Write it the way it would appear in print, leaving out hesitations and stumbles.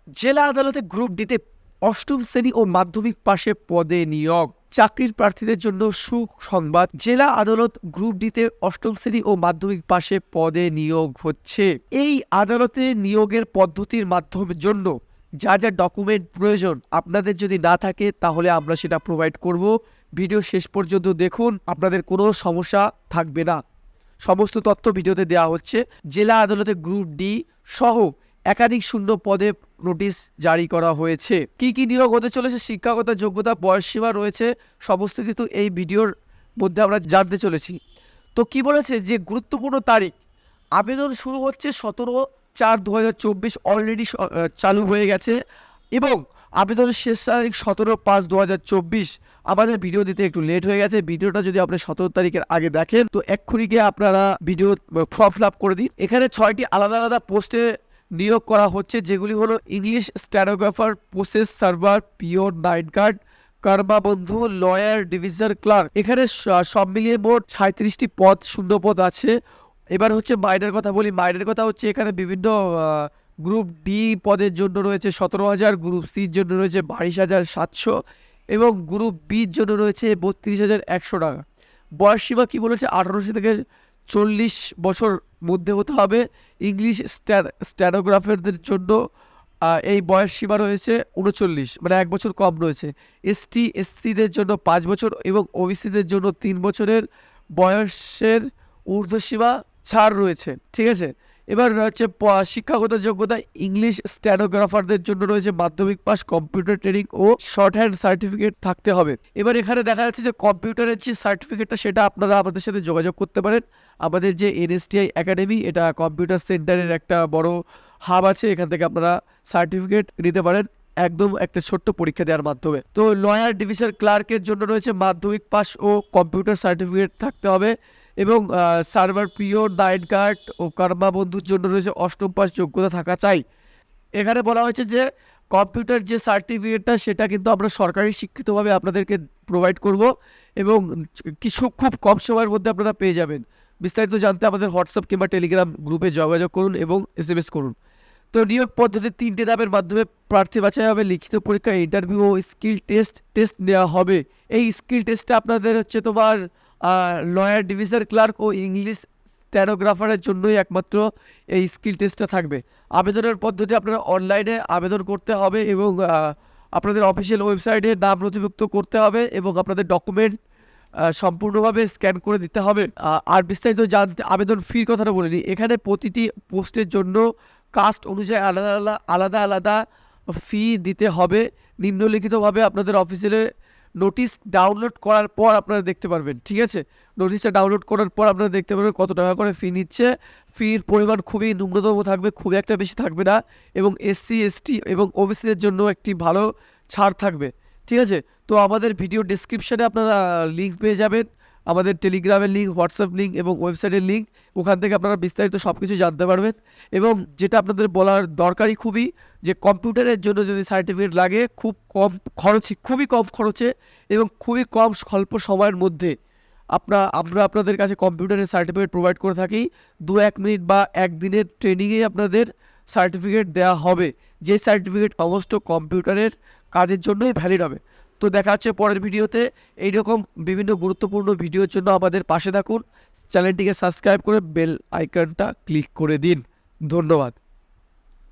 জেলা আদালতে গ্রুপ ডিতে অষ্টম শ্রেণী ও মাধ্যমিক পাশে পদে নিয়োগ। চাকরির প্রার্থীদের জন্য সুসংবাদ, জেলা আদালত গ্রুপ ডিতে অষ্টম শ্রেণী ও মাধ্যমিক পাশে পদে নিয়োগ হচ্ছে। এই আদালতে নিয়োগের পদ্ধতির মাধ্যমের জন্য যা যা ডকুমেন্ট প্রয়োজন আপনাদের যদি না থাকে তাহলে আমরা সেটা প্রোভাইড করব। ভিডিও শেষ পর্যন্ত দেখুন, আপনাদের কোনো সমস্যা থাকবে না। সমস্ত তথ্য ভিডিওতে দেওয়া হচ্ছে। জেলা আদালতে গ্রুপ ডি সহ একাধিক শূন্য পদে নোটিশ জারি করা হয়েছে। কি কি নিয়োগ হতে চলেছে, শিক্ষাগত যোগ্যতা, বয়সসীমা রয়েছে, সমস্ত কিছু এই ভিডিওর মধ্যে আমরা জানতে চলেছি। তো কি বলেছে যে গুরুত্বপূর্ণ তারিখ, আবেদন শুরু হচ্ছে 17/4/2024, অলরেডি চালু হয়ে গেছে এবং আবেদনের শেষ তারিখ 17/5/2024। আমাদের ভিডিও দিতে একটু লেট হয়ে গেছে। ভিডিওটা যদি আপনি 17 তারিখের আগে দেখেন তো এক্ষুনি গিয়ে আপনারা ভিডিও ফর্ম ফিল আপ করে দিন। এখানে 6টি আলাদা আলাদা পোস্টে নিয়োগ করা হচ্ছে, যেগুলি হলো ইংলিশ স্ট্যানোগ্রাফার, প্রসেস সার্ভার, পিওর, নাইট গার্ড, কর্মা বন্ধু, লয়ার, ডিভিশন ক্লার্ক। এখানে সব মিলিয়ে মোট 37টি পদ, শূন্য পদ আছে। এবার হচ্ছে মাইনের কথা বলি। মাইনের কথা হচ্ছে এখানে বিভিন্ন গ্রুপ ডি পদের জন্য রয়েছে 17,000, গ্রুপ সির জন্য রয়েছে 22,700 এবং গ্রুপ বির জন্য রয়েছে 32,100 টাকা। বয়সসীমা কি বলেছে, 18 থেকে 40 বছর মধ্যে হতে হবে। ইংলিশ স্ট্যানোগ্রাফারদের জন্য এই বয়সসীমা রয়েছে 39, মানে 1 বছর কম রয়েছে। এসটি এসসিদের জন্য 5 বছর এবং ওবিসিদের জন্য 3 বছরের বয়সের ঊর্ধ্বসীমা ছাড় রয়েছে। ঠিক আছে, এবার হচ্ছে শিক্ষাগত যোগ্যতা, ইংলিশ স্ট্যানোগ্রাফারদের জন্য রয়েছে মাধ্যমিক পাস, কম্পিউটার ট্রেনিং ও শর্ট হ্যান্ড সার্টিফিকেট থাকতে হবে। এবার এখানে দেখা যাচ্ছে যে কম্পিউটারের যে সার্টিফিকেটটা সেটা আপনারা আমাদের সাথে যোগাযোগ করতে পারেন। আমাদের যে এনএসটিআই একাডেমি, এটা কম্পিউটার সেন্টারের একটা বড় হাব আছে, এখান থেকে আপনারা সার্টিফিকেট নিতে পারেন একদম একটা ছোট্ট পরীক্ষা দেওয়ার মাধ্যমে। তো লয়ার, ডিভিশন ক্লার্কের জন্য রয়েছে মাধ্যমিক পাস ও কম্পিউটার সার্টিফিকেট থাকতে হবে এবং সার্ভার, পিওর, নাইট গার্ড ও কর্মা বন্ধুর জন্য রয়েছে অষ্টম পাস যোগ্যতা থাকা চাই। এখানে বলা হয়েছে যে কম্পিউটার যে সার্টিফিকেটটা সেটা কিন্তু আমরা সরকারি স্বীকৃতভাবে আপনাদেরকে প্রোভাইড করব এবং কিছু খুব কম সময়ের মধ্যে আপনারা পেয়ে যাবেন। বিস্তারিত জানতে আমাদের হোয়াটসঅ্যাপ কিংবা টেলিগ্রাম গ্রুপে যোগাযোগ করুন এবং SMS করুন। তো নিয়োগ পদ্ধতি 3টে ধাপের মাধ্যমে প্রার্থী বাছাই হবে। লিখিত পরীক্ষা, ইন্টারভিউ ও স্কিল টেস্ট নেওয়া হবে। এই স্কিল টেস্টটা আপনাদের হচ্ছে তোমার লয়ার, ডিভিশন ক্লার্ক ও ইংলিশ স্ট্যানোগ্রাফারের জন্যই একমাত্র এই স্কিল টেস্টটা থাকবে। আবেদনের পদ্ধতি, আপনারা অনলাইনে আবেদন করতে হবে এবং আপনাদের অফিসিয়াল ওয়েবসাইটে নাম নথিভুক্ত করতে হবে এবং আপনাদের ডকুমেন্ট সম্পূর্ণভাবে স্ক্যান করে দিতে হবে। আর বিস্তারিত জানতে আবেদন ফির কথাটা বলে নিই। এখানে প্রতিটি পোস্টের জন্য কাস্ট অনুযায়ী আলাদা আলাদা ফি দিতে হবে। নিম্নলিখিতভাবে আপনাদের অফিসিয়ালে নোটিশ ডাউনলোড করার পর আপনারা দেখতে পারবেন। ঠিক আছে, নোটিশটা ডাউনলোড করার পর আপনারা দেখতে পারবেন কত টাকা করে ফি নিচ্ছে। ফির পরিমাণ খুবই ন্যূনতম থাকবে, খুব একটা বেশি থাকবে না এবং SC ST এবং ওবিসিদের জন্য একটি ভালো ছাড় থাকবে। ঠিক আছে, তো আমাদের ভিডিও ডেসক্রিপশানে আপনারা লিঙ্ক পেয়ে যাবেন, আমাদের টেলিগ্রামের লিঙ্ক, হোয়াটসঅ্যাপ লিঙ্ক এবং ওয়েবসাইটের লিঙ্ক। ওখান থেকে আপনারা বিস্তারিত সব কিছু জানতে পারবেন। এবং যেটা আপনাদের বলার দরকারই খুবই, যে কম্পিউটারের জন্য যদি সার্টিফিকেট লাগে খুব কম খরচে, খুবই কম খরচে এবং খুবই কম স্বল্প সময়ের মধ্যে আমরা আপনাদের কাছে কম্পিউটারের সার্টিফিকেট প্রোভাইড করে থাকি। 2-1 মিনিট বা 1 দিনের ট্রেনিংয়ে আপনাদের সার্টিফিকেট দেওয়া হবে, যে সার্টিফিকেট সমস্ত কম্পিউটারের কাজের জন্যই ভ্যালিড হবে। তো দেখা হচ্ছে পরের ভিডিওতে। এইরকম বিভিন্ন গুরুত্বপূর্ণ ভিডিওর জন্য আমাদের পাশে থাকুন, চ্যানেলটিকে সাবস্ক্রাইব করে বেল আইকনটা ক্লিক করে দিন। ধন্যবাদ।